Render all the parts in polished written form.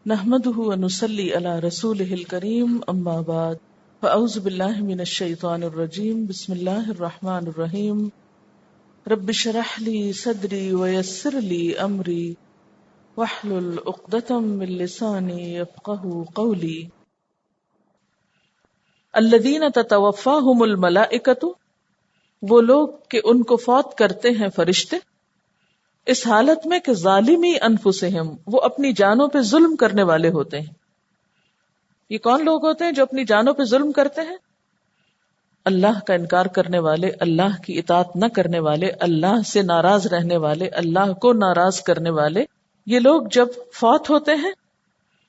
نحمده ونصلي على رسوله الكريم اما بعد فاعوذ بالله من الشيطان الرجيم بسم الله الرحمن الرحيم رب اشرح لي صدري ويسر لي امري واحلل عقدة من لساني يفقهوا قولي الذين تتوفاهم الملائكة وہ لوگ کہ ان کو فوت کرتے ہیں فرشتے اس حالت میں کہ ظالمی انفسہم وہ اپنی جانوں پہ ظلم کرنے والے ہوتے ہیں. یہ کون لوگ ہوتے ہیں جو اپنی جانوں پہ ظلم کرتے ہیں؟ اللہ کا انکار کرنے والے، اللہ کی اطاعت نہ کرنے والے، اللہ سے ناراض رہنے والے، اللہ کو ناراض کرنے والے. یہ لوگ جب فوت ہوتے ہیں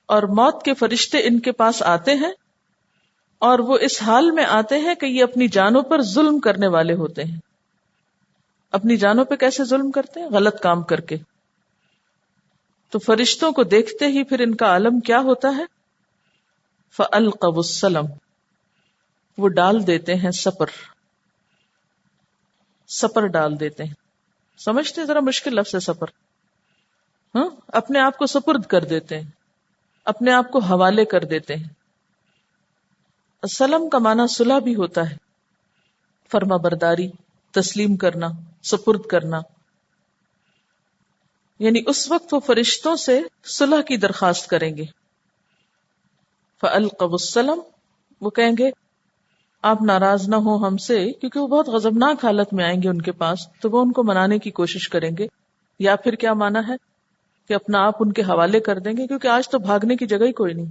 اور موت کے فرشتے ان کے پاس آتے ہیں اور وہ اس حال میں آتے ہیں کہ یہ اپنی جانوں پر ظلم کرنے والے ہوتے ہیں. اپنی جانوں پہ کیسے ظلم کرتے ہیں؟ غلط کام کر کے. تو فرشتوں کو دیکھتے ہی پھر ان کا عالم کیا ہوتا ہے؟ فَأَلْقَوُا السَّلَمَ وہ ڈال دیتے ہیں سپر ڈال دیتے ہیں. سمجھتے ہیں؟ ذرا مشکل لفظ ہے سپر. ہاں، اپنے آپ کو سپرد کر دیتے ہیں، اپنے آپ کو حوالے کر دیتے ہیں. السلم کا معنی صلح بھی ہوتا ہے، فرما برداری، تسلیم کرنا، سپرد کرنا. یعنی اس وقت وہ فرشتوں سے صلح کی درخواست کریں گے. فَأَلْقَوُا السَّلَمَ وہ کہیں گے آپ ناراض نہ ہو ہم سے، کیونکہ وہ بہت غضبناک حالت میں آئیں گے ان کے پاس، تو وہ ان کو منانے کی کوشش کریں گے. یا پھر کیا مانا ہے کہ اپنا آپ ان کے حوالے کر دیں گے، کیونکہ آج تو بھاگنے کی جگہ ہی کوئی نہیں.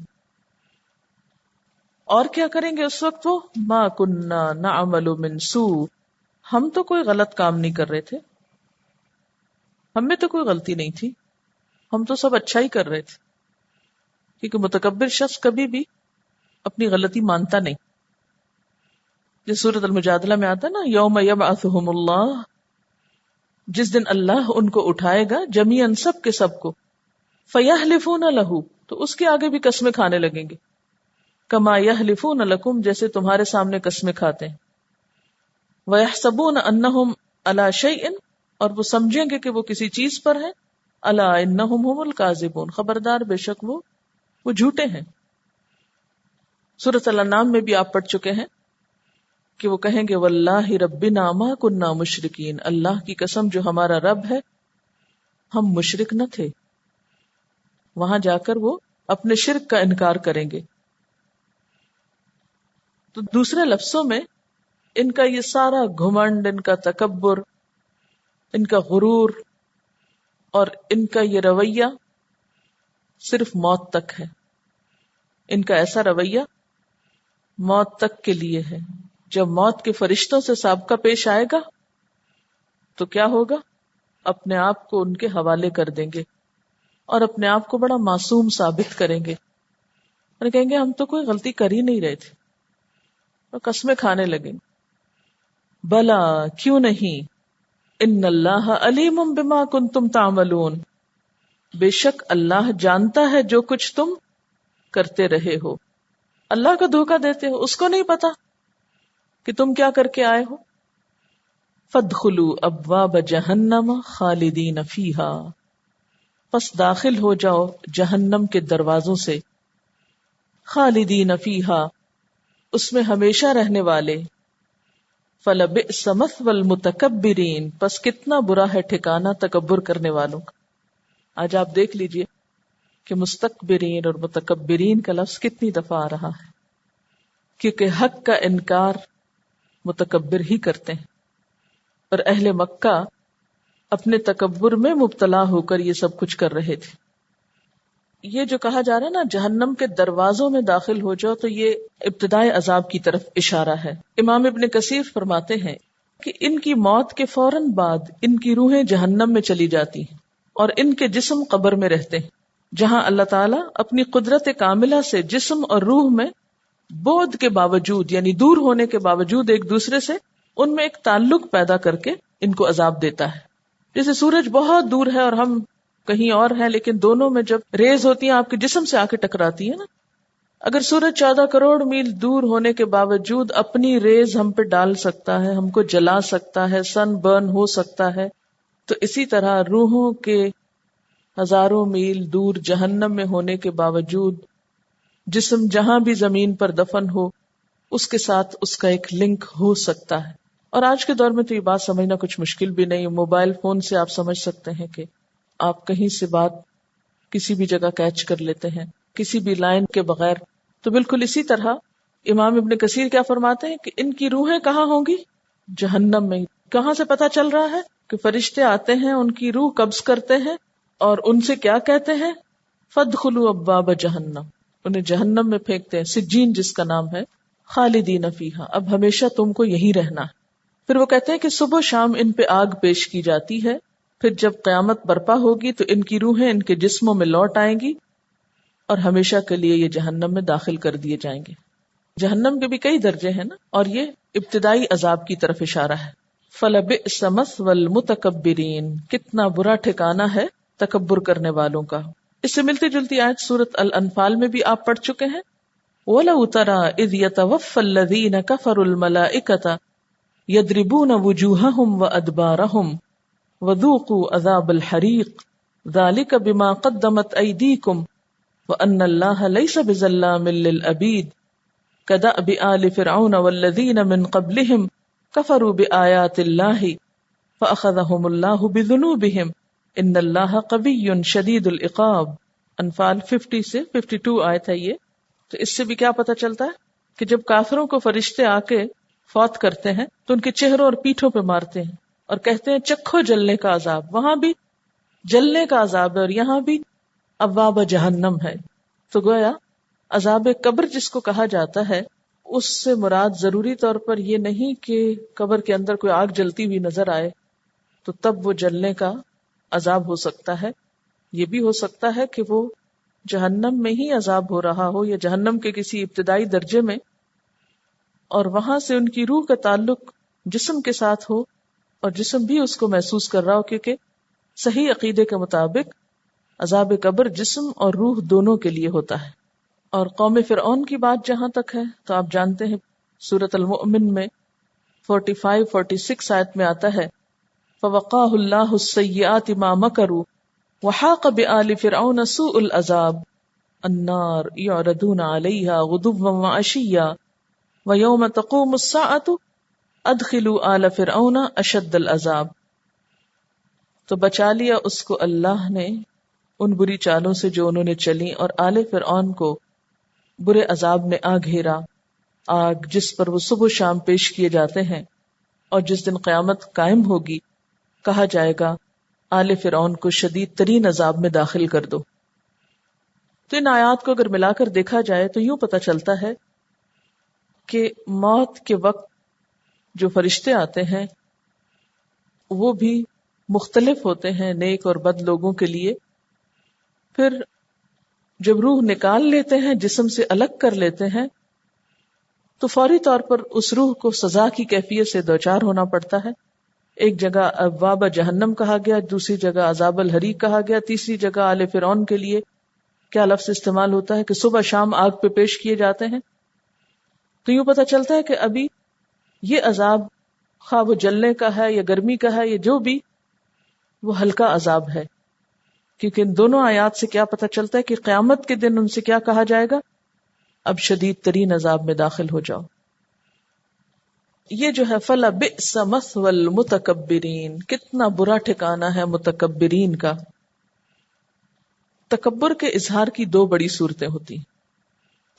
اور کیا کریں گے اس وقت وہ؟ مَا كُنَّا نَعْمَلُ مِن سُوءٍ ہم تو کوئی غلط کام نہیں کر رہے تھے، ہم میں تو کوئی غلطی نہیں تھی، ہم تو سب اچھا ہی کر رہے تھے. کیونکہ متکبر شخص کبھی بھی اپنی غلطی مانتا نہیں. جس سورۃ المجادلہ میں آتا ہے نا، یوم یبعثہم اللہ، جس دن اللہ ان کو اٹھائے گا جمیعاً سب کے سب کو، فیحلفون لہ تو اس کے آگے بھی قسمیں کھانے لگیں گے، کما یحلفون لکم جیسے تمہارے سامنے قسمیں کھاتے ہیں. وَيَحْسَبُونَ أَنَّهُمْ عَلَى شَيْءٍ اور وہ سمجھیں گے کہ وہ کسی چیز پر ہیں. أَلَا إِنَّهُمْ هُمُ الْكَاذِبُونَ خبردار بے شک وہ جھوٹے ہیں. سورۃ الانعام میں بھی آپ پڑھ چکے ہیں کہ وہ کہیں گے وَاللَّهِ رَبِّنَا مَا كُنَّا مُشْرِكِينَ اللہ کی قسم جو ہمارا رب ہے ہم مشرک نہ تھے. وہاں جا کر وہ اپنے شرک کا انکار کریں گے. تو دوسرے لفظوں میں ان کا یہ سارا گھمنڈ، ان کا تکبر، ان کا غرور اور ان کا یہ رویہ صرف موت تک ہے. ان کا ایسا رویہ موت تک کے لیے ہے. جب موت کے فرشتوں سے سابقہ پیش آئے گا تو کیا ہوگا؟ اپنے آپ کو ان کے حوالے کر دیں گے اور اپنے آپ کو بڑا معصوم ثابت کریں گے اور کہیں گے ہم تو کوئی غلطی کر ہی نہیں رہے تھے، اور قسمیں کھانے لگیں گے. بلا کیوں نہیں، ان اللہ علیم بما کنتم تعملون بے شک اللہ جانتا ہے جو کچھ تم کرتے رہے ہو. اللہ کا دھوکہ دیتے ہو، اس کو نہیں پتا کہ تم کیا کر کے آئے ہو. فادخلوا ابواب جہنم خالدین فیہا پس داخل ہو جاؤ جہنم کے دروازوں سے، خالدین فیہا اس میں ہمیشہ رہنے والے. فَلَبِئْسَ مَثْوَى الْمُتَكَبِّرِينَ پس کتنا برا ہے ٹھکانہ تکبر کرنے والوں کا. آج آپ دیکھ لیجئے کہ مستکبرین اور متکبرین کا لفظ کتنی دفعہ آ رہا ہے، کیونکہ حق کا انکار متکبر ہی کرتے ہیں. اور اہل مکہ اپنے تکبر میں مبتلا ہو کر یہ سب کچھ کر رہے تھے. یہ جو کہا جا رہا ہے نا جہنم کے دروازوں میں داخل ہو جاؤ، تو یہ ابتدائے عذاب کی طرف اشارہ ہے. امام ابن کثیر فرماتے ہیں کہ ان کی موت کے فوراً بعد ان کی روحیں جہنم میں چلی جاتی ہیں اور ان کے جسم قبر میں رہتے ہیں، جہاں اللہ تعالیٰ اپنی قدرت کاملہ سے جسم اور روح میں بعد کے باوجود، یعنی دور ہونے کے باوجود ایک دوسرے سے ان میں ایک تعلق پیدا کر کے ان کو عذاب دیتا ہے. جیسے سورج بہت دور ہے اور ہم کہیں اور ہیں، لیکن دونوں میں جب ریز ہوتی ہیں آپ کے جسم سے آ کے ٹکراتی ہے نا، اگر سورج 14 کروڑ میل دور ہونے کے باوجود اپنی ریز ہم پہ ڈال سکتا ہے، ہم کو جلا سکتا ہے، سن برن ہو سکتا ہے، تو اسی طرح روحوں کے ہزاروں میل دور جہنم میں ہونے کے باوجود جسم جہاں بھی زمین پر دفن ہو اس کے ساتھ اس کا ایک لنک ہو سکتا ہے. اور آج کے دور میں تو یہ بات سمجھنا کچھ مشکل بھی نہیں. موبائل فون سے آپ سمجھ سکتے ہیں کہ آپ کہیں سے بات کسی بھی جگہ کیچ کر لیتے ہیں کسی بھی لائن کے بغیر. تو بالکل اسی طرح امام ابن کثیر کیا فرماتے ہیں کہ ان کی روحیں کہاں ہوں گی؟ جہنم میں. کہاں سے پتا چل رہا ہے؟ کہ فرشتے آتے ہیں ان کی روح قبض کرتے ہیں اور ان سے کیا کہتے ہیں؟ فادخلوا ابواب جہنم. انہیں جہنم میں پھینکتے ہیں، سجین جس کا نام ہے، خالدین فیہا، اب ہمیشہ تم کو یہی رہنا ہے. پھر وہ کہتے ہیں کہ صبح شام ان پہ آگ پیش کی جاتی ہے، پھر جب قیامت برپا ہوگی تو ان کی روحیں ان کے جسموں میں لوٹ آئیں گی اور ہمیشہ کے لیے یہ جہنم میں داخل کر دیے جائیں گے. جہنم کے بھی کئی درجے ہیں نا، اور یہ ابتدائی عذاب کی طرف اشارہ ہے. فَلَبِئْسَ مَثْوَى الْمُتَكَبِّرِينَ، کتنا برا ٹھکانہ ہے تکبر کرنے والوں کا. اس سے ملتی جلتی آیت سورۃ الانفال میں بھی آپ پڑھ چکے ہیں. وَلَوْ تَرَىٰ إِذْ يَتَوَفَّى الَّذِينَ كَفَرُوا الْمَلَائِكَةَ يَضْرِبُونَ وُجُوهَهُمْ وَأَدْبَارَهُمْ وَذُوقُوا عَذَابَ الْحَرِيقِ ذَلِكَ بِمَا قَدَّمَتْ أَيْدِيكُمْ وَأَنَّ اللَّهَ لَيْسَ بِظَلَّامٍ لِّلْعَبِيدِ كَدَأْبِ آلِ فِرْعَوْنَ وَالَّذِينَ مِن قَبْلِهِمْ كَفَرُوا بِآيَاتِ اللَّهِ فَأَخَذَهُمُ اللَّهُ بِذُنُوبِهِمْ إِنَّ اللَّهَ قَوِيٌّ شَدِيدُ الْعِقَابِ. انفال 50 سے 52 آیت ہے یہ. تو اس سے بھی کیا پتہ چلتا ہے کہ جب کافروں کو فرشتے آ کے فوت کرتے ہیں تو ان کے چہروں اور پیٹھوں پہ مارتے ہیں اور کہتے ہیں چکھو جلنے کا عذاب. وہاں بھی جلنے کا عذاب ہے اور یہاں بھی ابواب جہنم ہے. تو گویا عذاب قبر جس کو کہا جاتا ہے اس سے مراد ضروری طور پر یہ نہیں کہ قبر کے اندر کوئی آگ جلتی ہوئی نظر آئے تو تب وہ جلنے کا عذاب ہو سکتا ہے. یہ بھی ہو سکتا ہے کہ وہ جہنم میں ہی عذاب ہو رہا ہو یا جہنم کے کسی ابتدائی درجے میں، اور وہاں سے ان کی روح کا تعلق جسم کے ساتھ ہو اور جسم بھی اس کو محسوس کر رہا ہو، کیونکہ صحیح عقیدے کے مطابق عذاب قبر جسم اور روح دونوں کے لیے ہوتا ہے. اور قوم فرعون کی بات جہاں تک ہے تو آپ جانتے ہیں سورۃ المؤمن میں 45-46 آیت میں آتا ہے فَوَقَاهُ اللَّهُ السَّيِّئَاتِ مَا مَكَرُوا وَحَاقَ بِآلِ فِرْعَوْنَ سُوءُ الْعَذَابِ النَّارُ يُعْرَضُونَ عَلَيْهَا غُدُوًّا وَعَشِيًّا وَيَوْمَ تَقُومُ السَّاعَةُ أَدْخِلُوا آلَ فِرْعَوْنَ أَشَدَّ الْعَذَابِ. تو بچا لیا اس کو اللہ نے ان بری چالوں سے جو انہوں نے چلی، اور آل فرعون کو برے عذاب نے آ گھیرا، آگ جس پر وہ صبح شام پیش کیے جاتے ہیں، اور جس دن قیامت قائم ہوگی کہا جائے گا آل فرعون کو شدید ترین عذاب میں داخل کر دو. تو ان آیات کو اگر ملا کر دیکھا جائے تو یوں پتہ چلتا ہے کہ موت کے وقت جو فرشتے آتے ہیں وہ بھی مختلف ہوتے ہیں نیک اور بد لوگوں کے لیے. پھر جب روح نکال لیتے ہیں، جسم سے الگ کر لیتے ہیں، تو فوری طور پر اس روح کو سزا کی کیفیت سے دوچار ہونا پڑتا ہے. ایک جگہ ابواب جہنم کہا گیا، دوسری جگہ عذاب الحریق کہا گیا، تیسری جگہ آل فرعون کے لیے کیا لفظ استعمال ہوتا ہے کہ صبح شام آگ پہ پیش کیے جاتے ہیں. تو یوں پتہ چلتا ہے کہ ابھی یہ عذاب خواہ وہ جلنے کا ہے یا گرمی کا ہے یا جو بھی، وہ ہلکا عذاب ہے، کیونکہ ان دونوں آیات سے کیا پتہ چلتا ہے کہ قیامت کے دن ان سے کیا کہا جائے گا؟ اب شدید ترین عذاب میں داخل ہو جاؤ. یہ جو ہے فَلَبِئْسَ مَثْوَى الْمُتَكَبِّرِينَ، کتنا برا ٹھکانہ ہے متکبرین کا. تکبر کے اظہار کی دو بڑی صورتیں ہوتی ہیں،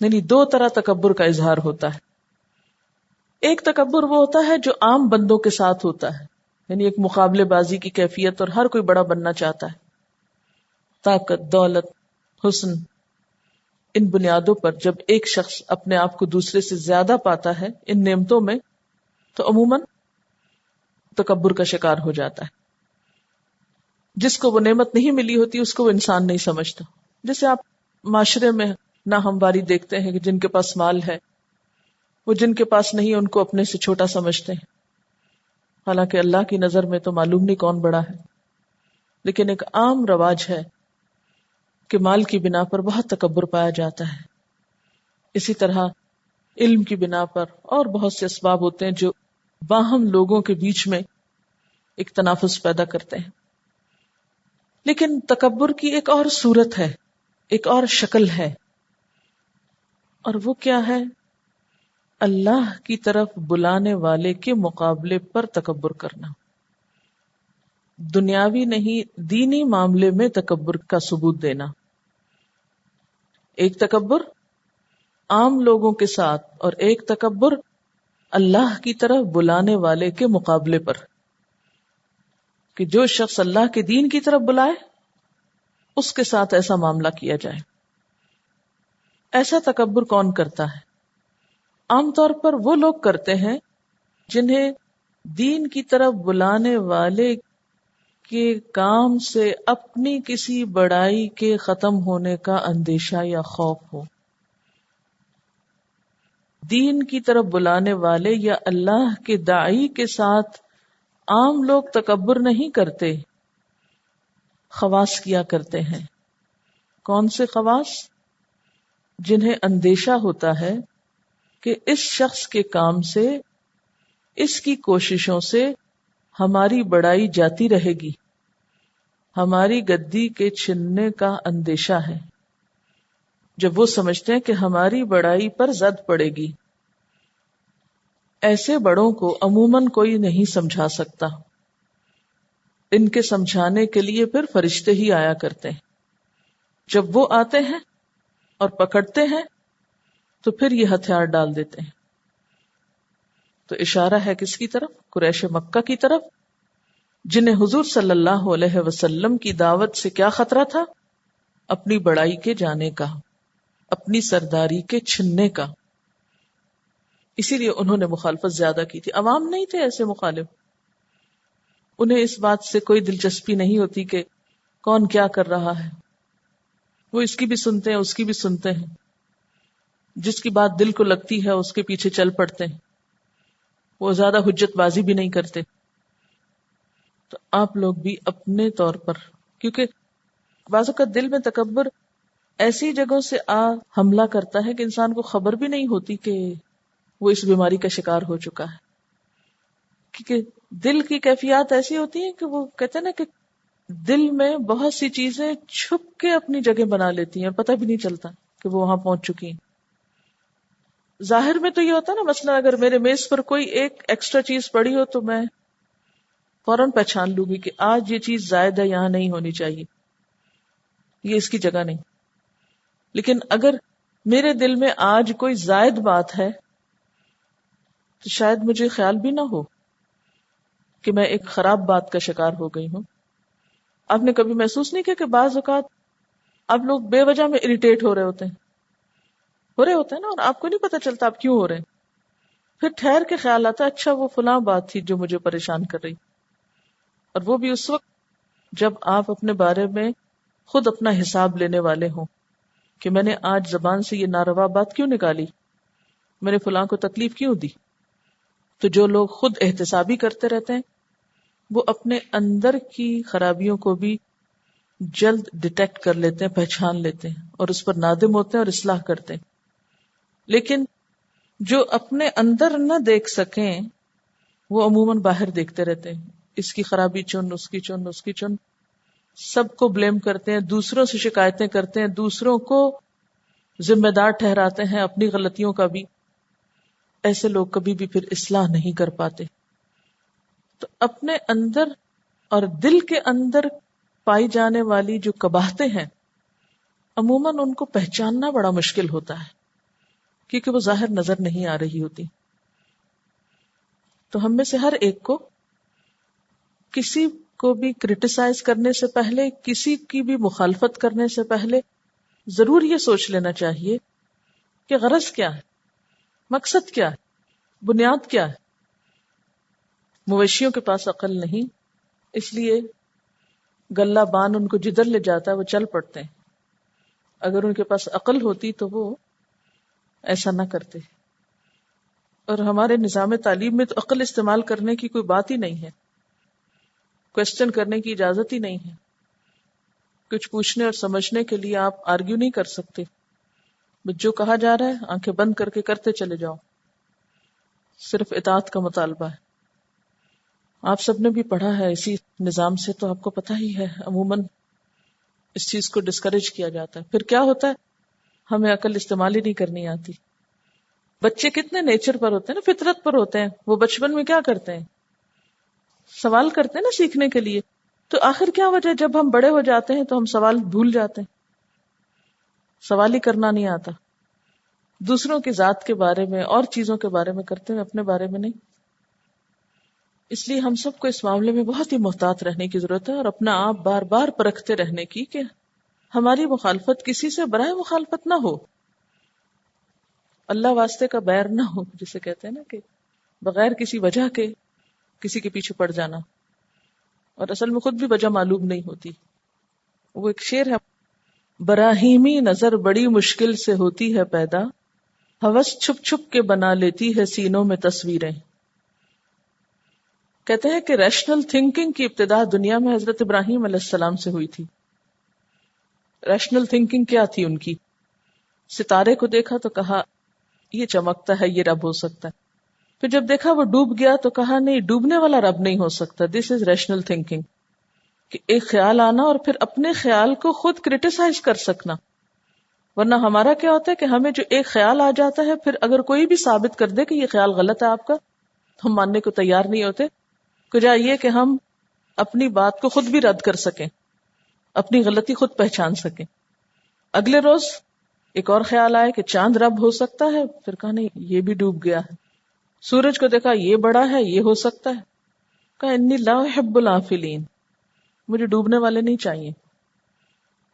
یعنی دو طرح تکبر کا اظہار ہوتا ہے. ایک تکبر وہ ہوتا ہے جو عام بندوں کے ساتھ ہوتا ہے، یعنی ایک مقابلے بازی کی کیفیت، اور ہر کوئی بڑا بننا چاہتا ہے. طاقت، دولت، حسن، ان بنیادوں پر جب ایک شخص اپنے آپ کو دوسرے سے زیادہ پاتا ہے ان نعمتوں میں تو عموماً تکبر کا شکار ہو جاتا ہے. جس کو وہ نعمت نہیں ملی ہوتی اس کو وہ انسان نہیں سمجھتا. جیسے آپ معاشرے میں ناہمواری دیکھتے ہیں کہ جن کے پاس مال ہے وہ جن کے پاس نہیں ان کو اپنے سے چھوٹا سمجھتے ہیں، حالانکہ اللہ کی نظر میں تو معلوم نہیں کون بڑا ہے. لیکن ایک عام رواج ہے کہ مال کی بنا پر بہت تکبر پایا جاتا ہے. اسی طرح علم کی بنا پر اور بہت سے اسباب ہوتے ہیں جو باہم لوگوں کے بیچ میں ایک تنافس پیدا کرتے ہیں. لیکن تکبر کی ایک اور صورت ہے، ایک اور شکل ہے، اور وہ کیا ہے؟ اللہ کی طرف بلانے والے کے مقابلے پر تکبر کرنا. دنیاوی نہیں، دینی معاملے میں تکبر کا ثبوت دینا. ایک تکبر عام لوگوں کے ساتھ اور ایک تکبر اللہ کی طرف بلانے والے کے مقابلے پر، کہ جو شخص اللہ کے دین کی طرف بلائے اس کے ساتھ ایسا معاملہ کیا جائے. ایسا تکبر کون کرتا ہے؟ عام طور پر وہ لوگ کرتے ہیں جنہیں دین کی طرف بلانے والے کے کام سے اپنی کسی بڑائی کے ختم ہونے کا اندیشہ یا خوف ہو. دین کی طرف بلانے والے یا اللہ کے داعی کے ساتھ عام لوگ تکبر نہیں کرتے، خواص کیا کرتے ہیں. کون سے خواص؟ جنہیں اندیشہ ہوتا ہے کہ اس شخص کے کام سے، اس کی کوششوں سے ہماری بڑائی جاتی رہے گی، ہماری گدی کے چھننے کا اندیشہ ہے. جب وہ سمجھتے ہیں کہ ہماری بڑائی پر زد پڑے گی. ایسے بڑوں کو عموماً کوئی نہیں سمجھا سکتا، ان کے سمجھانے کے لیے پھر فرشتے ہی آیا کرتے ہیں. جب وہ آتے ہیں اور پکڑتے ہیں تو پھر یہ ہتھیار ڈال دیتے ہیں. تو اشارہ ہے کس کی طرف؟ قریش مکہ کی طرف، جنہیں حضور صلی اللہ علیہ وسلم کی دعوت سے کیا خطرہ تھا؟ اپنی بڑائی کے جانے کا، اپنی سرداری کے چھننے کا. اسی لیے انہوں نے مخالفت زیادہ کی تھی. عوام نہیں تھے ایسے مخالف، انہیں اس بات سے کوئی دلچسپی نہیں ہوتی کہ کون کیا کر رہا ہے. وہ اس کی بھی سنتے ہیں، اس کی بھی سنتے ہیں، جس کی بات دل کو لگتی ہے اس کے پیچھے چل پڑتے ہیں. وہ زیادہ حجت بازی بھی نہیں کرتے. تو آپ لوگ بھی اپنے طور پر، کیونکہ بعض اوقات دل میں تکبر ایسی جگہوں سے حملہ کرتا ہے کہ انسان کو خبر بھی نہیں ہوتی کہ وہ اس بیماری کا شکار ہو چکا ہے. کیونکہ دل کی کیفیات ایسی ہوتی ہیں کہ وہ کہتے ہیں نا کہ دل میں بہت سی چیزیں چھپ کے اپنی جگہ بنا لیتی ہیں اور پتہ بھی نہیں چلتا کہ وہ وہاں پہنچ چکی ہیں. ظاہر میں تو یہ ہوتا ہے نا، مثلا اگر میرے میز پر کوئی ایک ایکسٹرا چیز پڑی ہو تو میں فوراً پہچان لوں گی کہ آج یہ چیز زائد ہے، یہاں نہیں ہونی چاہیے، یہ اس کی جگہ نہیں. لیکن اگر میرے دل میں آج کوئی زائد بات ہے تو شاید مجھے خیال بھی نہ ہو کہ میں ایک خراب بات کا شکار ہو گئی ہوں. آپ نے کبھی محسوس نہیں کیا کہ بعض اوقات آپ لوگ بے وجہ میں اریٹیٹ ہو رہے ہوتے ہیں نا، اور آپ کو نہیں پتا چلتا آپ کیوں ہو رہے ہیں. پھر ٹھہر کے خیال آتا ہے اچھا وہ فلاں بات تھی جو مجھے پریشان کر رہی، اور وہ بھی اس وقت جب آپ اپنے بارے میں خود اپنا حساب لینے والے ہوں کہ میں نے آج زبان سے یہ ناروا بات کیوں نکالی، میں نے فلاں کو تکلیف کیوں دی. تو جو لوگ خود احتسابی کرتے رہتے ہیں وہ اپنے اندر کی خرابیوں کو بھی جلد ڈیٹیکٹ کر لیتے ہیں، پہچان لیتے ہیں اور اس پر نادم ہوتے ہیں اور اصلاح کرتے ہیں. لیکن جو اپنے اندر نہ دیکھ سکیں وہ عموماً باہر دیکھتے رہتے ہیں، اس کی خرابی چن، اس کی چن، اس کی چن، سب کو بلیم کرتے ہیں، دوسروں سے شکایتیں کرتے ہیں، دوسروں کو ذمہ دار ٹھہراتے ہیں اپنی غلطیوں کا بھی. ایسے لوگ کبھی بھی پھر اصلاح نہیں کر پاتے. تو اپنے اندر اور دل کے اندر پائی جانے والی جو قباحتیں ہیں عموماً ان کو پہچاننا بڑا مشکل ہوتا ہے کیونکہ وہ ظاہر نظر نہیں آ رہی ہوتی. تو ہم میں سے ہر ایک کو کسی کو بھی کرٹیسائز کرنے سے پہلے، کسی کی بھی مخالفت کرنے سے پہلے ضرور یہ سوچ لینا چاہیے کہ غرض کیا ہے، مقصد کیا ہے، بنیاد کیا ہے. مویشیوں کے پاس عقل نہیں، اس لیے گلہ بان ان کو جدھر لے جاتا ہے وہ چل پڑتے ہیں. اگر ان کے پاس عقل ہوتی تو وہ ایسا نہ کرتے. اور ہمارے نظام تعلیم میں تو عقل استعمال کرنے کی کوئی بات ہی نہیں ہے، کوشچن کرنے کی اجازت ہی نہیں ہے. کچھ پوچھنے اور سمجھنے کے لیے آپ آرگیو نہیں کر سکتے، بس جو کہا جا رہا ہے آنکھیں بند کر کے کرتے چلے جاؤ، صرف اطاعت کا مطالبہ ہے. آپ سب نے بھی پڑھا ہے اسی نظام سے، تو آپ کو پتہ ہی ہے عموماً اس چیز کو ڈسکریج کیا جاتا ہے. پھر کیا ہوتا ہے؟ ہمیں عقل استعمال ہی نہیں کرنی آتی. بچے کتنے نیچر پر ہوتے ہیں نا، فطرت پر ہوتے ہیں. وہ بچپن میں کیا کرتے ہیں؟ سوال کرتے ہیں نا سیکھنے کے لیے. تو آخر کیا وجہ ہے جب ہم بڑے ہو جاتے ہیں تو ہم سوال بھول جاتے ہیں، سوال ہی کرنا نہیں آتا. دوسروں کی ذات کے بارے میں اور چیزوں کے بارے میں کرتے ہیں، اپنے بارے میں نہیں. اس لیے ہم سب کو اس معاملے میں بہت ہی محتاط رہنے کی ضرورت ہے، اور اپنا آپ بار بار پرکھتے رہنے کی کہ ہماری مخالفت کسی سے برائے مخالفت نہ ہو، اللہ واسطے کا بیر نہ ہو، جسے کہتے ہیں نا کہ بغیر کسی وجہ کے کسی کے پیچھے پڑ جانا، اور اصل میں خود بھی وجہ معلوم نہیں ہوتی. وہ ایک شعر ہے، براہیمی نظر بڑی مشکل سے ہوتی ہے پیدا، ہوس چھپ چھپ کے بنا لیتی ہے سینوں میں تصویریں. کہتے ہیں کہ ریشنل تھنکنگ کی ابتدا دنیا میں حضرت ابراہیم علیہ السلام سے ہوئی تھی. ریشنل تھنکنگ کیا تھی ان کی؟ ستارے کو دیکھا تو کہا یہ چمکتا ہے، یہ رب ہو سکتا ہے. پھر جب دیکھا وہ ڈوب گیا تو کہا نہیں، ڈوبنے والا رب نہیں ہو سکتا. دس از ریشنل تھنکنگ، کہ ایک خیال آنا اور پھر اپنے خیال کو خود کرٹیسائز کر سکنا. ورنہ ہمارا کیا ہوتا ہے کہ ہمیں جو ایک خیال آ جاتا ہے، پھر اگر کوئی بھی ثابت کر دے کہ یہ خیال غلط ہے آپ کا، تو ہم ماننے کو تیار نہیں ہوتے، کجا یہ کہ ہم اپنی بات کو خود بھی رد کر سکیں، اپنی غلطی خود پہچان سکیں. اگلے روز ایک اور خیال آیا کہ چاند رب ہو سکتا ہے، پھر کہا نہیں، یہ بھی ڈوب گیا ہے. سورج کو دیکھا یہ بڑا ہے، یہ ہو سکتا ہے، کہا انی لا احب الافلین، مجھے ڈوبنے والے نہیں چاہیے.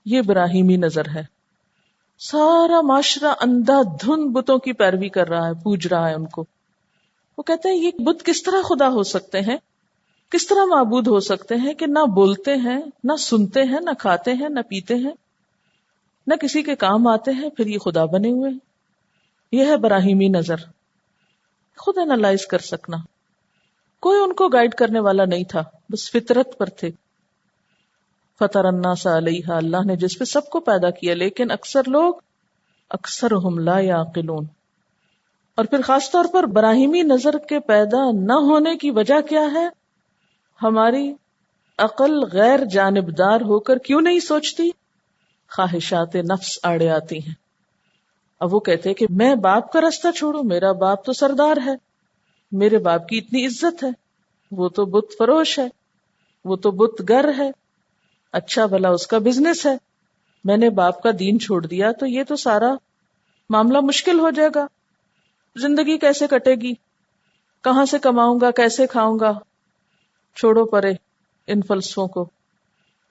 یہ ابراہیمی نظر ہے. سارا معاشرہ اندھا دھند بتوں کی پیروی کر رہا ہے، پوج رہا ہے ان کو. وہ کہتے ہیں یہ بت کس طرح خدا ہو سکتے ہیں، کس طرح معبود ہو سکتے ہیں کہ نہ بولتے ہیں، نہ سنتے ہیں، نہ کھاتے ہیں، نہ پیتے ہیں، نہ کسی کے کام آتے ہیں، پھر یہ خدا بنے ہوئے ہیں. یہ ہے براہیمی نظر، خود انالائز کر سکنا. کوئی ان کو گائیڈ کرنے والا نہیں تھا، بس فطرت پر تھے. فطر الناس علیہا، اللہ نے جس پہ سب کو پیدا کیا، لیکن اکثر لوگ اکثرہم لا یعقلون. اور پھر خاص طور پر براہیمی نظر کے پیدا نہ ہونے کی وجہ کیا ہے؟ ہماری عقل غیر جانبدار ہو کر کیوں نہیں سوچتی؟ خواہشات نفس آڑے آتی ہیں. اب وہ کہتے ہیں کہ میں باپ کا راستہ چھوڑوں، میرا باپ تو سردار ہے، میرے باپ کی اتنی عزت ہے، وہ تو بت فروش ہے، وہ تو بت گر ہے، اچھا بھلا اس کا بزنس ہے، میں نے باپ کا دین چھوڑ دیا تو یہ تو سارا معاملہ مشکل ہو جائے گا، زندگی کیسے کٹے گی، کہاں سے کماؤں گا، کیسے کھاؤں گا. چھوڑو پرے ان فلسفوں کو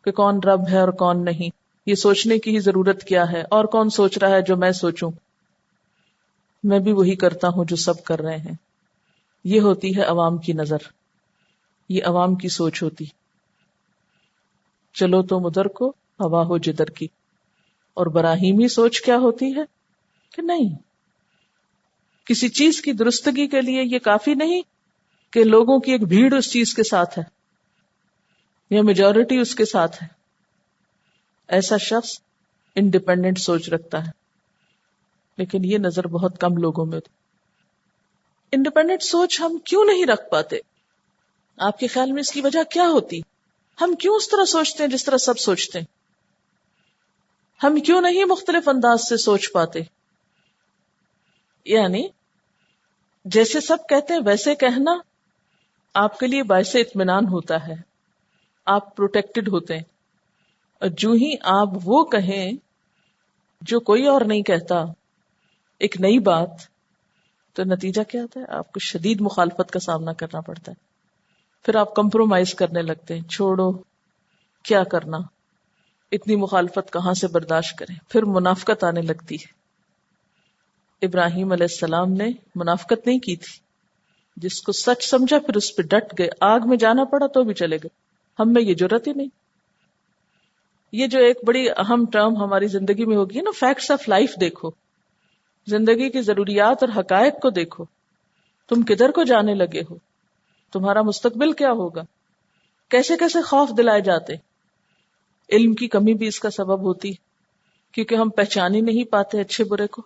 کہ کون رب ہے اور کون نہیں. یہ سوچنے کی ہی ضرورت کیا ہے، اور کون سوچ رہا ہے جو میں سوچوں، میں بھی وہی کرتا ہوں جو سب کر رہے ہیں. یہ ہوتی ہے عوام کی نظر، یہ عوام کی سوچ ہوتی. چلو تم ادھر کو، ہوا ہو جدھر کی. اور براہیمی سوچ کیا ہوتی ہے کہ نہیں، کسی چیز کی درستگی کے لیے یہ کافی نہیں کہ لوگوں کی ایک بھیڑ اس چیز کے ساتھ ہے یا میجورٹی اس کے ساتھ ہے. ایسا شخص انڈیپینڈنٹ سوچ رکھتا ہے، لیکن یہ نظر بہت کم لوگوں میں ہوتی. انڈیپینڈنٹ سوچ ہم کیوں نہیں رکھ پاتے؟ آپ کے خیال میں اس کی وجہ کیا ہوتی؟ ہم کیوں اس طرح سوچتے ہیں جس طرح سب سوچتے ہیں؟ ہم کیوں نہیں مختلف انداز سے سوچ پاتے؟ یعنی جیسے سب کہتے ہیں ویسے کہنا آپ کے لیے باعث اطمینان ہوتا ہے، آپ پروٹیکٹڈ ہوتے ہیں. اور جو ہی آپ وہ کہیں جو کوئی اور نہیں کہتا، ایک نئی بات، تو نتیجہ کیا ہوتا ہے؟ آپ کو شدید مخالفت کا سامنا کرنا پڑتا ہے. پھر آپ کمپرومائز کرنے لگتے ہیں، چھوڑو کیا کرنا، اتنی مخالفت کہاں سے برداشت کریں. پھر منافقت آنے لگتی ہے. ابراہیم علیہ السلام نے منافقت نہیں کی تھی، جس کو سچ سمجھا پھر اس پہ ڈٹ گئے، آگ میں جانا پڑا تو بھی چلے گئے. ہم میں یہ جرات ہی نہیں. یہ جو ایک بڑی اہم ٹرم ہماری زندگی میں ہوگی نا، فیکٹس آف لائف دیکھو، زندگی کی ضروریات اور حقائق کو دیکھو. تم کدھر کو جانے لگے ہو، تمہارا مستقبل کیا ہوگا، کیسے کیسے خوف دلائے جاتے. علم کی کمی بھی اس کا سبب ہوتی، کیونکہ ہم پہچان ہی نہیں پاتے اچھے برے کو.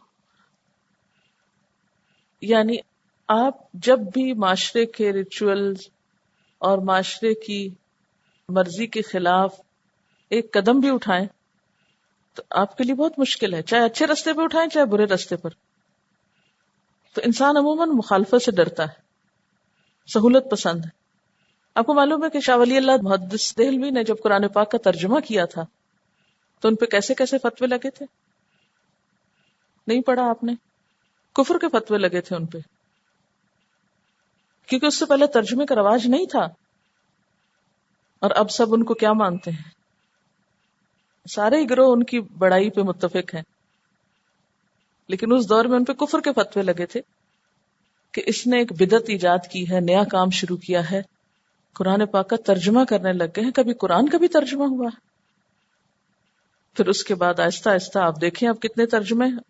یعنی آپ جب بھی معاشرے کے ریچولز اور معاشرے کی مرضی کے خلاف ایک قدم بھی اٹھائیں تو آپ کے لیے بہت مشکل ہے، چاہے اچھے راستے پہ اٹھائیں چاہے برے راستے پر. تو انسان عموماً مخالفت سے ڈرتا ہے، سہولت پسند ہے. آپ کو معلوم ہے کہ شاہ ولی اللہ محدث دہلوی نے جب قرآن پاک کا ترجمہ کیا تھا تو ان پہ کیسے کیسے فتوے لگے تھے؟ نہیں پڑھا آپ نے؟ کفر کے فتوے لگے تھے ان پہ، کیونکہ اس سے پہلے ترجمے کا رواج نہیں تھا. اور اب سب ان کو کیا مانتے ہیں؟ سارے ہی گروہ ان کی بڑائی پہ متفق ہیں. لیکن اس دور میں ان پہ کفر کے فتوے لگے تھے کہ اس نے ایک بدعت ایجاد کی ہے، نیا کام شروع کیا ہے، قرآن پاک کا ترجمہ کرنے لگ گئے ہیں. کبھی قرآن کا بھی ترجمہ ہوا ہے؟ پھر اس کے بعد آہستہ آہستہ آپ دیکھیں اب کتنے ترجمے ہیں.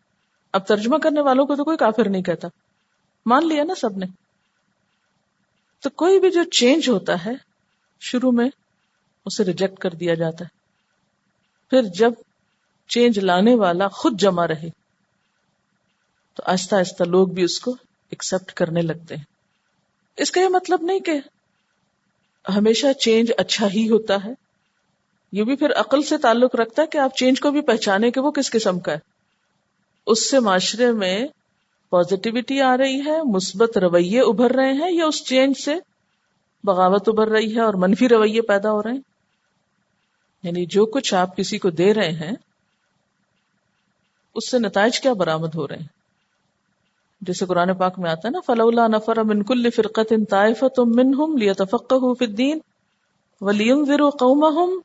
اب ترجمہ کرنے والوں کو تو کوئی کافر نہیں کہتا، مان لیا نا سب نے. تو کوئی بھی جو چینج ہوتا ہے شروع میں اسے ریجیکٹ کر دیا جاتا ہے، پھر جب چینج لانے والا خود جمع رہے تو آہستہ آہستہ لوگ بھی اس کو ایکسپٹ کرنے لگتے ہیں. اس کا یہ مطلب نہیں کہ ہمیشہ چینج اچھا ہی ہوتا ہے، یہ بھی پھر عقل سے تعلق رکھتا ہے کہ آپ چینج کو بھی پہچانے کہ وہ کس قسم کا ہے. اس سے معاشرے میں پازیٹیوٹی آ رہی ہے، مثبت رویے ابھر رہے ہیں، یا اس چینج سے بغاوت ابھر رہی ہے اور منفی رویے پیدا ہو رہے ہیں. یعنی جو کچھ آپ کسی کو دے رہے ہیں اس سے نتائج کیا برآمد ہو رہے ہیں. جیسے قرآن پاک میں آتا ہے نا فلولا نفر من کل فرقۃ طائفۃ منہم لیتفقہوا فی الدین ولینذروا قومہم،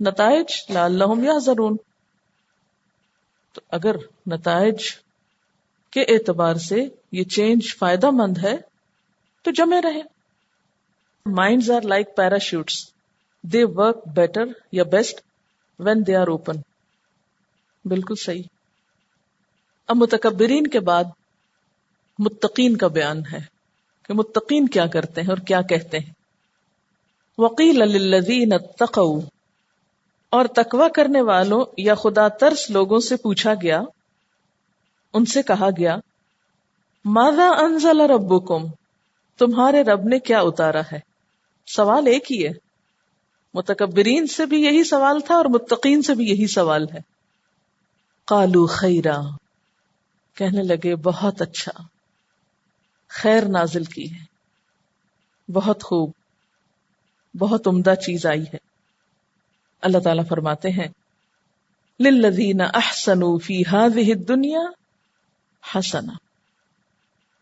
نتائج لعلہم یحذرون. تو اگر نتائج کے اعتبار سے یہ چینج فائدہ مند ہے تو جمے رہے. Minds are like parachutes, they work better یا best when they are open. بالکل صحیح. اب متکبرین کے بعد متقین کا بیان ہے کہ متقین کیا کرتے ہیں اور کیا کہتے ہیں. وقیل للذین اتقوا، اور تقوی کرنے والوں یا خدا ترس لوگوں سے پوچھا گیا، ان سے کہا گیا ماذا انزل ربکم، تمہارے رب نے کیا اتارا ہے. سوال ایک ہی ہے، متکبرین سے بھی یہی سوال تھا اور متقین سے بھی یہی سوال ہے. قالوا خیرا، کہنے لگے بہت اچھا، خیر نازل کی ہے، بہت خوب، بہت عمدہ چیز آئی ہے. اللہ تعالیٰ فرماتے ہیں للذین احسنوا فی ہذہ الدنیا حسنہ،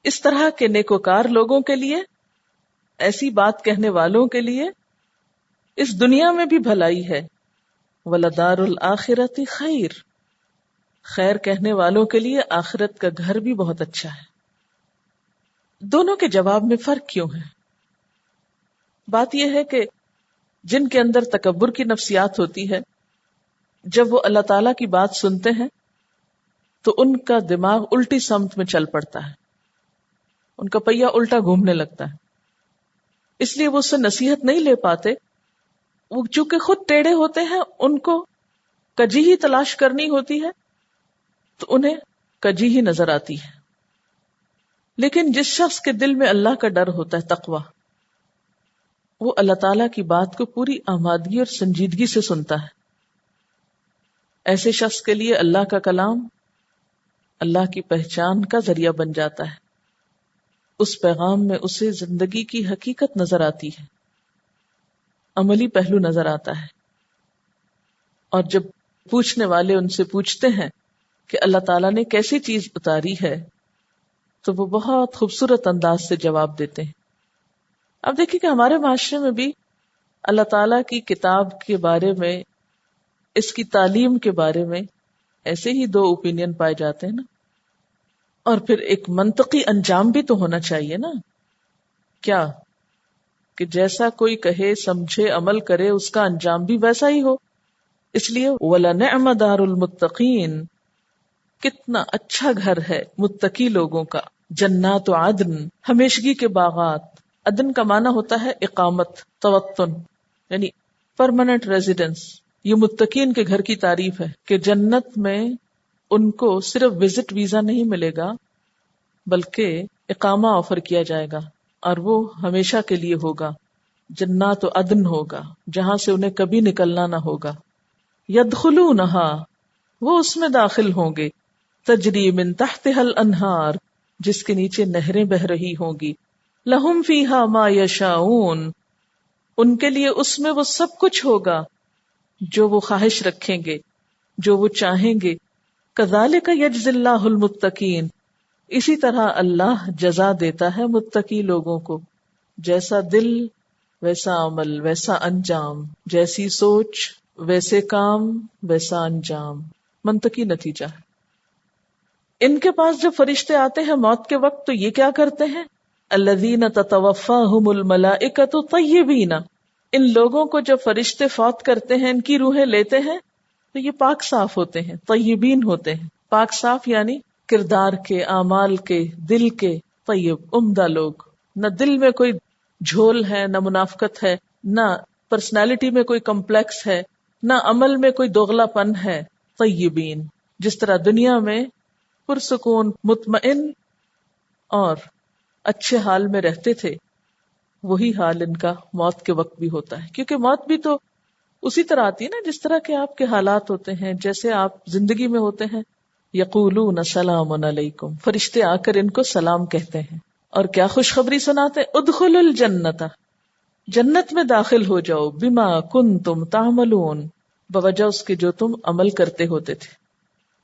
اس طرح کے نیکوکار لوگوں کے لیے، ایسی بات کہنے والوں کے لیے اس دنیا میں بھی بھلائی ہے. ولدار الآخرۃ خیر، خیر کہنے والوں کے لیے آخرت کا گھر بھی بہت اچھا ہے. دونوں کے جواب میں فرق کیوں ہے؟ بات یہ ہے کہ جن کے اندر تکبر کی نفسیات ہوتی ہے، جب وہ اللہ تعالیٰ کی بات سنتے ہیں تو ان کا دماغ الٹی سمت میں چل پڑتا ہے، ان کا پہیہ الٹا گھومنے لگتا ہے. اس لیے وہ اس سے نصیحت نہیں لے پاتے. وہ چونکہ خود ٹیڑھے ہوتے ہیں، ان کو کجی ہی تلاش کرنی ہوتی ہے تو انہیں کجی ہی نظر آتی ہے. لیکن جس شخص کے دل میں اللہ کا ڈر ہوتا ہے، تقوی، وہ اللہ تعالیٰ کی بات کو پوری آمادگی اور سنجیدگی سے سنتا ہے. ایسے شخص کے لیے اللہ کا کلام اللہ کی پہچان کا ذریعہ بن جاتا ہے. اس پیغام میں اسے زندگی کی حقیقت نظر آتی ہے، عملی پہلو نظر آتا ہے. اور جب پوچھنے والے ان سے پوچھتے ہیں کہ اللہ تعالیٰ نے کیسی چیز اتاری ہے تو وہ بہت خوبصورت انداز سے جواب دیتے ہیں. اب دیکھیں کہ ہمارے معاشرے میں بھی اللہ تعالیٰ کی کتاب کے بارے میں، اس کی تعلیم کے بارے میں ایسے ہی دو اوپینین پائے جاتے ہیں نا. اور پھر ایک منطقی انجام بھی تو ہونا چاہیے نا. کیا کہ جیسا کوئی کہے، سمجھے، عمل کرے، اس کا انجام بھی ویسا ہی ہو. اس لیے وَلَنِعْمَ دَارُ الْمُتَّقِينَ، کتنا اچھا گھر ہے متقی لوگوں کا. جنات عدن، ہمیشگی کے باغات. عدن کا معنی ہوتا ہے اقامت، توطن، یعنی پرماننٹ ریزیڈنس. یہ متقین کے گھر کی تعریف ہے کہ جنت میں ان کو صرف وزٹ ویزا نہیں ملے گا بلکہ اقامہ آفر کیا جائے گا اور وہ ہمیشہ کے لیے ہوگا. جنات عدن ہوگا جہاں سے انہیں کبھی نکلنا نہ ہوگا. یدخلونہا، وہ اس میں داخل ہوں گے. تجری من تحتها الانہار، جس کے نیچے نہریں بہ رہی ہوں گی. لہم فیہا ما یشاؤون، ان کے لیے اس میں وہ سب کچھ ہوگا جو وہ خواہش رکھیں گے، جو وہ چاہیں گے. کذالک یجزی اللہ المتقین، اسی طرح اللہ جزا دیتا ہے متقی لوگوں کو. جیسا دل ویسا عمل ویسا انجام، جیسی سوچ ویسے کام ویسا انجام، منطقی نتیجہ ہے. ان کے پاس جب فرشتے آتے ہیں موت کے وقت تو یہ کیا کرتے ہیں؟ الذین تتوفاہم الملائکۃ طیبین، ان لوگوں کو جب فرشتے فوت کرتے ہیں، ان کی روحیں لیتے ہیں تو یہ پاک صاف ہوتے ہیں، طیبین ہوتے ہیں. پاک صاف یعنی کردار کے، اعمال کے، دل کے طیب، عمدہ لوگ. نہ دل میں کوئی جھول ہے، نہ منافقت ہے، نہ پرسنالٹی میں کوئی کمپلیکس ہے، نہ عمل میں کوئی دوغلا پن ہے. طیبین، جس طرح دنیا میں پرسکون، مطمئن اور اچھے حال میں رہتے تھے، وہی حال ان کا موت کے وقت بھی ہوتا ہے. کیونکہ موت بھی تو اسی طرح آتی ہے نا جس طرح کے آپ کے حالات ہوتے ہیں، جیسے آپ زندگی میں ہوتے ہیں. یقولون سلام علیکم، فرشتے آ کر ان کو سلام کہتے ہیں اور کیا خوشخبری سناتے ہیں؟ ادخلوا الجنت، جنت میں داخل ہو جاؤ. بما کنتم تعملون، بوجہ اس کے جو تم عمل کرتے ہوتے تھے.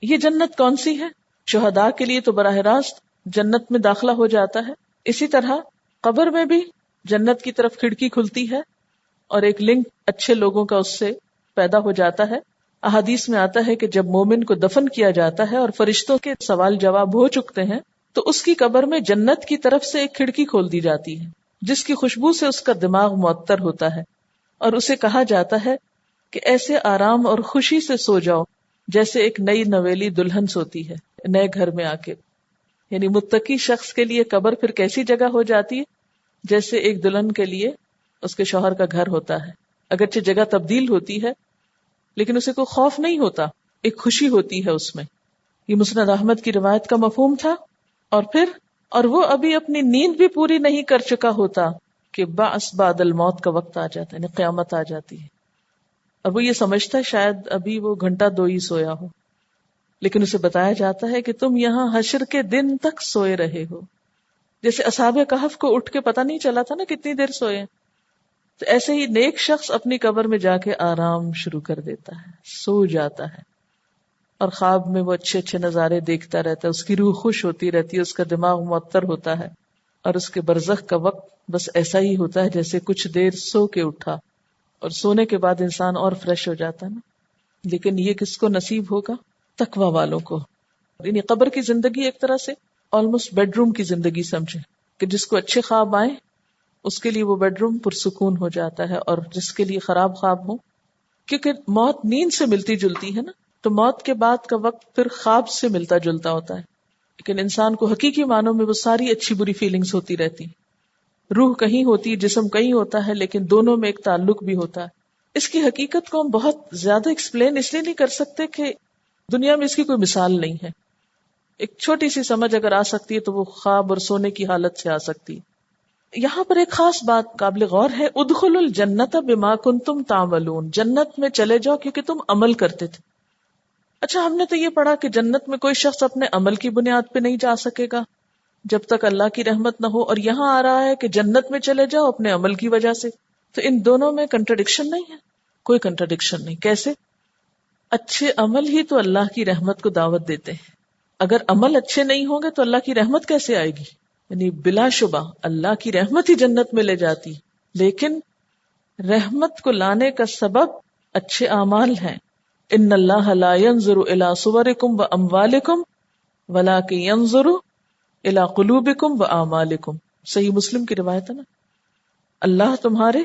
یہ جنت کون سی ہے؟ شہداء کے لیے تو براہ راست جنت میں داخلہ ہو جاتا ہے. اسی طرح قبر میں بھی جنت کی طرف کھڑکی کھلتی ہے اور ایک لنک اچھے لوگوں کا اس سے پیدا ہو جاتا ہے. احادیث میں آتا ہے کہ جب مومن کو دفن کیا جاتا ہے اور فرشتوں کے سوال جواب ہو چکتے ہیں تو اس کی قبر میں جنت کی طرف سے ایک کھڑکی کھول دی جاتی ہے جس کی خوشبو سے اس کا دماغ معطر ہوتا ہے، اور اسے کہا جاتا ہے کہ ایسے آرام اور خوشی سے سو جاؤ جیسے ایک نئی نویلی دلہن سوتی ہے نئے گھر میں آ کے. یعنی متقی شخص کے لیے قبر پھر کیسی جگہ ہو جاتی ہے؟ جیسے ایک دلہن کے لیے اس کے شوہر کا گھر ہوتا ہے. اگرچہ جگہ تبدیل ہوتی ہے لیکن اسے کوئی خوف نہیں ہوتا، ایک خوشی ہوتی ہے اس میں. یہ مسند احمد کی روایت کا مفہوم تھا. اور وہ ابھی اپنی نیند بھی پوری نہیں کر چکا ہوتا کہ بعث بعد الموت کا وقت آ جاتا ہے، یعنی قیامت آ جاتی ہے. اور وہ یہ سمجھتا ہے شاید ابھی وہ گھنٹہ دو ہی سویا ہو، لیکن اسے بتایا جاتا ہے کہ تم یہاں حشر کے دن تک سوئے رہے ہو. جیسے اصحاب کہف کو اٹھ کے پتہ نہیں چلا تھا نا کتنی دیر سوئے، تو ایسے ہی نیک شخص اپنی قبر میں جا کے آرام شروع کر دیتا ہے، سو جاتا ہے، اور خواب میں وہ اچھے اچھے نظارے دیکھتا رہتا ہے، اس کی روح خوش ہوتی رہتی ہے، اس کا دماغ معطر ہوتا ہے، اور اس کے برزخ کا وقت بس ایسا ہی ہوتا ہے جیسے کچھ دیر سو کے اٹھا. اور سونے کے بعد انسان اور فریش ہو جاتا ہے نا. لیکن یہ کس کو نصیب ہوگا؟ تقوی والوں کو. یعنی قبر کی زندگی ایک طرح سے آلموسٹ بیڈ روم کی زندگی سمجھے کہ جس کو اچھے خواب آئیں اس کے لیے وہ بیڈ روم پرسکون ہو جاتا ہے، اور جس کے لیے خراب خواب ہو، کیونکہ موت نیند سے ملتی جلتی ہے نا، تو موت کے بعد کا وقت پھر خواب سے ملتا جلتا ہوتا ہے. لیکن انسان کو حقیقی معنوں میں وہ ساری اچھی بری فیلنگز ہوتی رہتی، روح کہیں ہوتی، جسم کہیں ہوتا ہے، لیکن دونوں میں ایک تعلق بھی ہوتا ہے. اس کی حقیقت کو ہم بہت زیادہ ایکسپلین اس لیے نہیں کر سکتے کہ دنیا میں اس کی کوئی مثال نہیں ہے. ایک چھوٹی سی سمجھ اگر آ سکتی ہے تو وہ خواب اور سونے کی حالت سے آ سکتی ہے. یہاں پر ایک خاص بات قابل غور ہے، ادخلوا الجنت بما کنتم تعملون، جنت میں چلے جاؤ کیونکہ تم عمل کرتے تھے. اچھا، ہم نے تو یہ پڑھا کہ جنت میں کوئی شخص اپنے عمل کی بنیاد پہ نہیں جا سکے گا جب تک اللہ کی رحمت نہ ہو، اور یہاں آ رہا ہے کہ جنت میں چلے جاؤ اپنے عمل کی وجہ سے. تو ان دونوں میں کنٹرڈکشن نہیں ہے، کوئی کنٹرڈکشن نہیں. کیسے؟ اچھے عمل ہی تو اللہ کی رحمت کو دعوت دیتے ہیں. اگر عمل اچھے نہیں ہوں گے تو اللہ کی رحمت کیسے آئے گی؟ یعنی بلا شبہ اللہ کی رحمت ہی جنت میں لے جاتی، لیکن رحمت کو لانے کا سبب اچھے اعمال ہیں. ان اللہ لا ينظر الى صورکم واموالکم ولکن ينظر الى قلوبکم واعمالکم. صحیح مسلم کی روایت ہے نا. اللہ تمہارے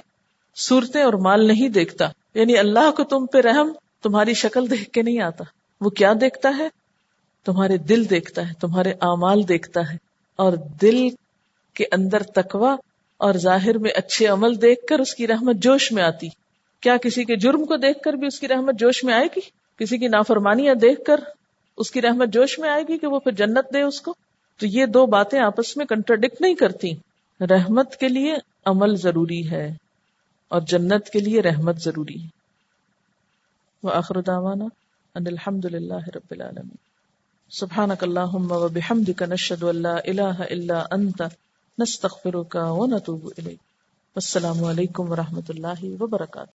صورتیں اور مال نہیں دیکھتا، یعنی اللہ کو تم پہ رحم تمہاری شکل دیکھ کے نہیں آتا. وہ کیا دیکھتا ہے؟ تمہارے دل دیکھتا ہے، تمہارے اعمال دیکھتا ہے. اور دل کے اندر تقوی اور ظاہر میں اچھے عمل دیکھ کر اس کی رحمت جوش میں آتی. کیا کسی کے جرم کو دیکھ کر بھی اس کی رحمت جوش میں آئے گی؟ کسی کی نافرمانیاں دیکھ کر اس کی رحمت جوش میں آئے گی کہ وہ پھر جنت دے اس کو؟ تو یہ دو باتیں آپس میں کنٹرڈکٹ نہیں کرتی. رحمت کے لیے عمل ضروری ہے اور جنت کے لیے رحمت ضروری ہے. وآخر دعوانا ان الحمد للہ رب العالمین. سبحانک اللہم وبحمدک نشہد ان لا الہ الا انت نستغفرک ونتوب الیک. السلام علیکم ورحمۃ اللہ وبرکاتہ.